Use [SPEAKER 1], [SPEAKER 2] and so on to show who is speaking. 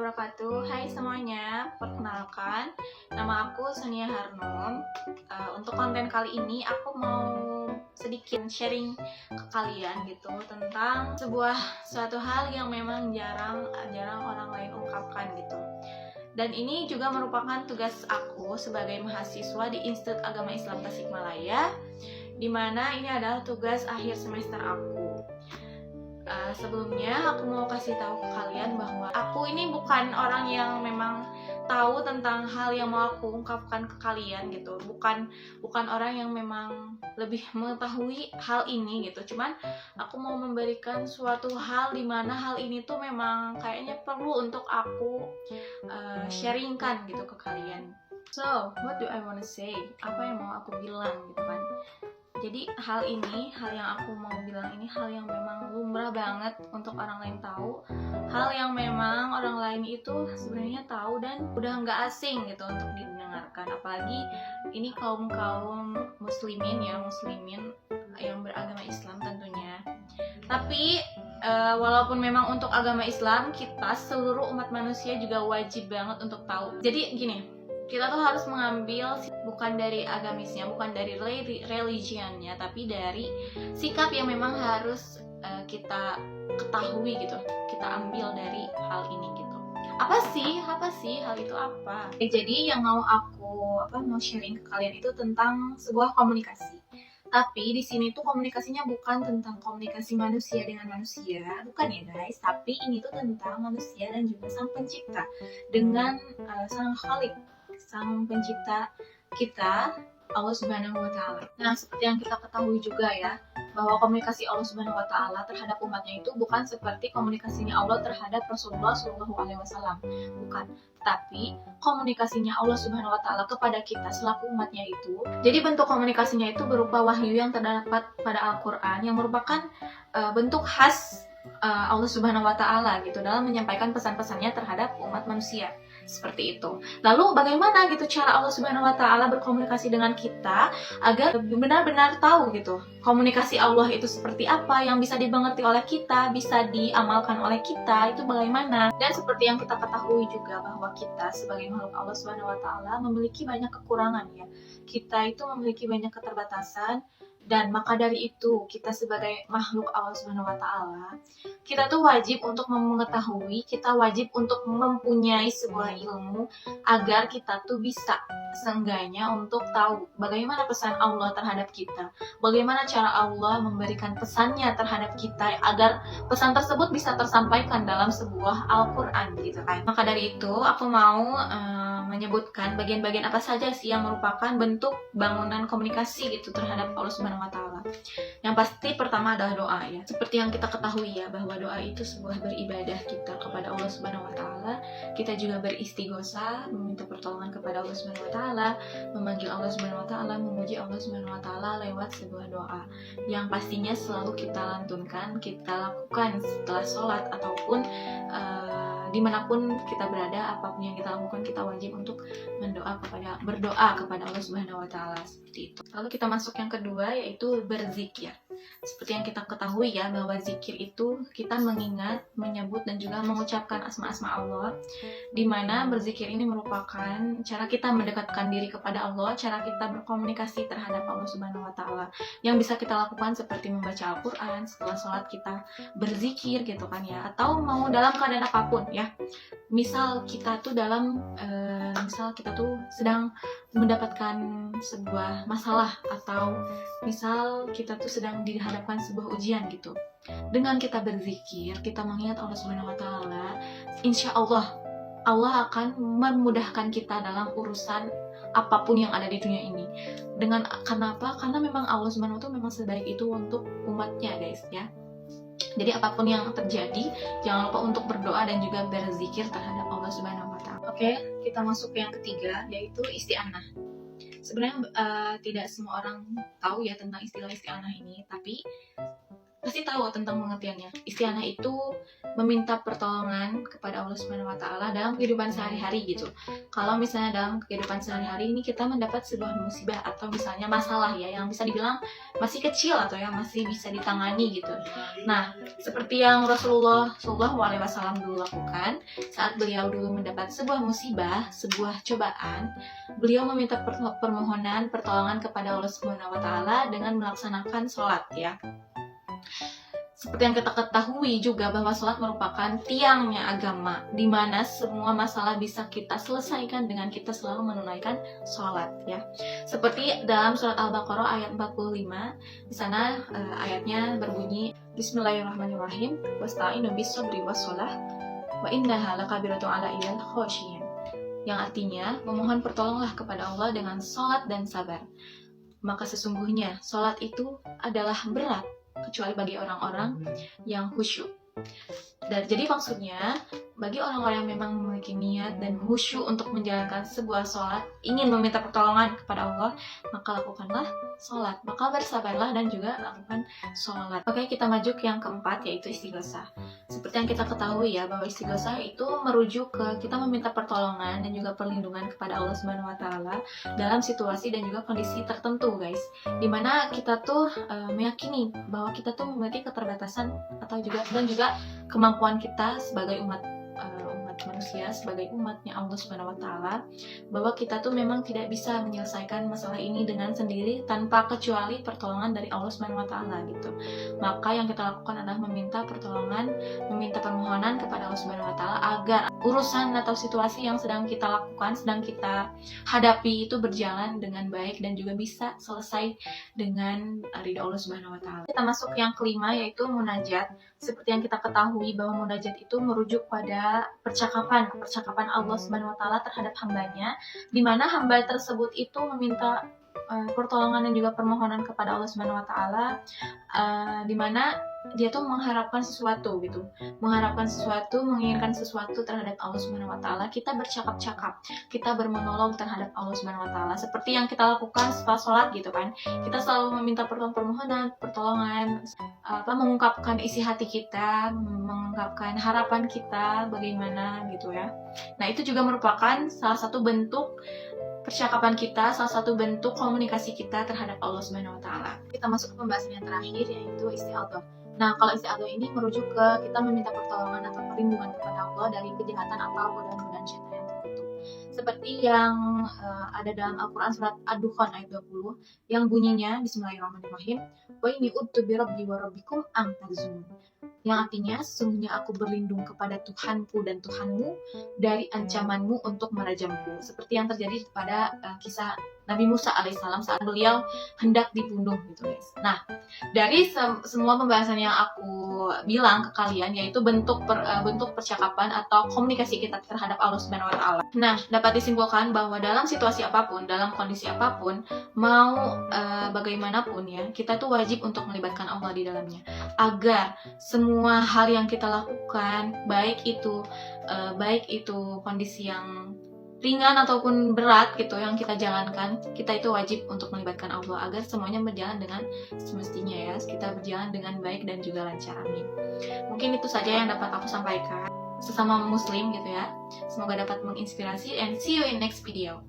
[SPEAKER 1] wabarakatuh. Hai semuanya, perkenalkan nama aku Sania Harnum. Untuk konten kali ini aku mau sedikit sharing ke kalian gitu tentang suatu hal yang memang jarang orang lain ungkapkan gitu. Dan ini juga merupakan tugas aku sebagai mahasiswa di Institut Agama Islam Tasikmalaya, di mana ini adalah tugas akhir semester aku. Sebelumnya aku mau kasih tahu ke kalian bahwa aku ini bukan orang yang memang tahu tentang hal yang mau aku ungkapkan ke kalian gitu. Bukan orang yang memang lebih mengetahui hal ini gitu. Cuman aku mau memberikan suatu hal di mana hal ini tuh memang kayaknya perlu untuk aku sharingkan gitu ke kalian. So, what do I wanna say? Apa yang mau aku bilang gitu kan? Jadi hal yang aku mau bilang ini hal yang memang lumrah banget untuk orang lain tahu, hal yang memang orang lain itu sebenarnya tahu dan udah nggak asing gitu untuk didengarkan. Apalagi ini kaum muslimin yang beragama Islam tentunya. Tapi walaupun memang untuk agama Islam kita seluruh umat manusia juga wajib banget untuk tahu. Jadi gini, kita tuh harus mengambil bukan dari agamisnya, bukan dari religionnya, tapi dari sikap yang memang harus kita ketahui gitu, kita ambil dari hal ini gitu. Apa sih hal itu apa? Jadi yang mau aku mau sharing ke kalian itu tentang sebuah komunikasi. Tapi di sini tuh komunikasinya bukan tentang komunikasi manusia dengan manusia, bukan ya guys. Tapi ini tuh tentang manusia dan juga sang pencipta dengan sang Khalik, sang pencipta kita, Allah Subhanahu wa Ta'ala. Nah, seperti yang kita ketahui juga ya, bahwa komunikasi Allah Subhanahu wa Ta'ala terhadap umatnya itu bukan seperti komunikasinya Allah terhadap Rasulullah Shallallahu Alaihi Wasallam, bukan. Tapi komunikasinya Allah Subhanahu wa Ta'ala kepada kita selaku umatnya itu, jadi bentuk komunikasinya itu berupa wahyu yang terdapat pada Al-Quran, yang merupakan bentuk khas Allah Subhanahu wa Ta'ala gitu dalam menyampaikan pesan-pesannya terhadap umat manusia. Seperti itu. Lalu bagaimana gitu cara Allah Subhanahu wa Ta'ala berkomunikasi dengan kita agar benar-benar tahu gitu komunikasi Allah itu seperti apa, yang bisa dimengerti oleh kita, bisa diamalkan oleh kita, itu bagaimana. Dan seperti yang kita ketahui juga bahwa kita sebagai makhluk Allah Subhanahu wa Ta'ala memiliki banyak kekurangan ya. Kita itu memiliki banyak keterbatasan. Dan maka dari itu kita sebagai makhluk Allah Subhanahu wa Ta'ala, kita tuh wajib untuk mengetahui, kita wajib untuk mempunyai sebuah ilmu agar kita tuh bisa seenggaknya untuk tahu bagaimana pesan Allah terhadap kita, bagaimana cara Allah memberikan pesannya terhadap kita agar pesan tersebut bisa tersampaikan dalam sebuah Al-Quran gitu kan. Maka dari itu aku mau menyebutkan bagian-bagian apa saja sih yang merupakan bentuk bangunan komunikasi gitu terhadap Allah Subhanahu wa Ta'ala. Yang pasti pertama adalah doa ya. Seperti yang kita ketahui ya, bahwa doa itu sebuah beribadah kita kepada Allah Subhanahu wa Ta'ala. Kita juga beristighosa, meminta pertolongan kepada Allah Subhanahu wa Ta'ala, memanggil Allah Subhanahu wa Ta'ala, memuji Allah Subhanahu wa Ta'ala lewat sebuah doa yang pastinya selalu kita lantunkan, kita lakukan setelah sholat ataupun dimanapun kita berada, apapun yang kita lakukan, kita wajib untuk berdoa kepada Allah Subhanahu wa Ta'ala, seperti itu. Lalu kita masuk yang kedua, yaitu berzikir. Seperti yang kita ketahui ya, bahwa zikir itu kita mengingat, menyebut dan juga mengucapkan asma-asma Allah, dimana berzikir ini merupakan cara kita mendekatkan diri kepada Allah, cara kita berkomunikasi terhadap Allah Subhanahu wa Ta'ala, yang bisa kita lakukan seperti membaca Al-Quran, setelah sholat kita berzikir gitu kan ya, atau mau dalam keadaan apapun ya. Misal kita tuh sedang mendapatkan sebuah masalah, atau misal kita tuh sedang dihadapkan sebuah ujian gitu. Dengan kita berzikir, kita mengingat Allah Subhanahu wa Ta'ala, insya Allah akan memudahkan kita dalam urusan apapun yang ada di dunia ini. Kenapa? Karena memang Allah Subhanahu wa Ta'ala memang sebaik itu untuk umatnya guys ya. Jadi apapun yang terjadi, jangan lupa untuk berdoa dan juga berzikir terhadap Allah Subhanahu wa Ta'ala. Oke, kita masuk ke yang ketiga, yaitu isti'anah. Sebenarnya tidak semua orang tahu ya tentang istilah isti'anah ini, tapi pasti tahu tentang pengertiannya. Isti'anah itu meminta pertolongan kepada Allah Subhanahu wa taala dalam kehidupan sehari-hari gitu. Kalau misalnya dalam kehidupan sehari-hari ini kita mendapat sebuah musibah atau misalnya masalah ya yang bisa dibilang masih kecil atau yang masih bisa ditangani gitu. Nah, seperti yang Rasulullah SAW dulu lakukan saat beliau dulu mendapat sebuah musibah, sebuah cobaan, beliau meminta permohonan pertolongan kepada Allah Subhanahu wa taala dengan melaksanakan sholat ya. Seperti yang kita ketahui juga bahwa sholat merupakan tiangnya agama, di mana semua masalah bisa kita selesaikan dengan kita selalu menunaikan sholat ya. Seperti dalam surat Al-Baqarah ayat 45, di sana ayatnya berbunyi Bismillahirrahmanirrahim, wasta'inu bis-sabri was-shalah wa innaha lakabiratun 'alal khashiyin. Yang artinya memohon pertolonglah kepada Allah dengan sholat dan sabar. Maka sesungguhnya sholat itu adalah berat kecuali bagi orang-orang yang khusyuk. Dan jadi maksudnya bagi orang-orang yang memang memiliki niat dan khusyuk untuk menjalankan sebuah sholat, ingin meminta pertolongan kepada Allah, maka lakukanlah sholat, maka bersabarlah dan juga lakukan sholat. Oke, kita maju ke yang keempat, yaitu istighosah. Seperti yang kita ketahui ya, bahwa istighosah itu merujuk ke kita meminta pertolongan dan juga perlindungan kepada Allah Subhanahu wa taala dalam situasi dan juga kondisi tertentu, guys. Dimana kita tuh meyakini bahwa kita tuh memiliki keterbatasan atau juga kemampuan kita sebagai umat manusia, sebagai umatnya Allah Subhanahu wa taala, bahwa kita tuh memang tidak bisa menyelesaikan masalah ini dengan sendiri tanpa kecuali pertolongan dari Allah Subhanahu wa taala gitu. Maka yang kita lakukan adalah meminta pertolongan, meminta permohonan kepada Allah Subhanahu wa taala agar urusan atau situasi yang sedang kita lakukan, sedang kita hadapi itu berjalan dengan baik dan juga bisa selesai dengan ridha Allah Subhanahu wa taala. Kita masuk yang kelima, yaitu munajat. Seperti yang kita ketahui bahwa munajat itu merujuk pada percakapan Allah Subhanahu wa taala terhadap hambanya, di mana hamba tersebut itu meminta pertolongan dan juga permohonan kepada Allah Subhanahu wa taala, di mana dia tuh mengharapkan sesuatu gitu, menginginkan sesuatu terhadap Allah Subhanahu wa taala. Kita bercakap-cakap, kita bermonolog terhadap Allah Subhanahu wa taala, seperti yang kita lakukan setelah sholat gitu kan. Kita selalu meminta pertolongan, mengungkapkan isi hati kita, mengungkapkan harapan kita bagaimana gitu ya. Nah, itu juga merupakan salah satu bentuk percakapan kita, salah satu bentuk komunikasi kita terhadap Allah Subhanahu wa taala. Kita masuk ke pembahasan yang terakhir, yaitu isti'adzah. Nah, kalau isti'adzah ini merujuk ke kita meminta pertolongan atau perlindungan kepada Allah dari kejahatan atau godaan-godaan syaitan yang terkutuk. Seperti yang ada dalam Al-Quran surat Ad-Dukhan ayat 20 yang bunyinya Bismillahirrahmanirrahim, wa inni udtu bi rabbi wa rabbikum an tahzunun. Yang artinya, sesungguhnya aku berlindung kepada Tuhanku dan Tuhanmu dari ancamanmu untuk merajamku. Seperti yang terjadi pada kisah Nabi Musa alaihissalam saat beliau hendak dibunuh gitu guys. Nah, dari semua pembahasan yang aku bilang ke kalian, yaitu bentuk percakapan atau komunikasi kita terhadap Allah Subhanahu wa taala. Nah, dapat disimpulkan bahwa dalam situasi apapun, dalam kondisi apapun, mau bagaimanapun ya, kita tuh wajib untuk melibatkan Allah di dalamnya, agar semua hal yang kita lakukan, baik itu kondisi yang ringan ataupun berat gitu yang kita jalankan, kita itu wajib untuk melibatkan Allah agar semuanya berjalan dengan semestinya ya, kita berjalan dengan baik dan juga lancar, amin. Mungkin itu saja yang dapat aku sampaikan sesama muslim gitu ya, semoga dapat menginspirasi, and see you in next video.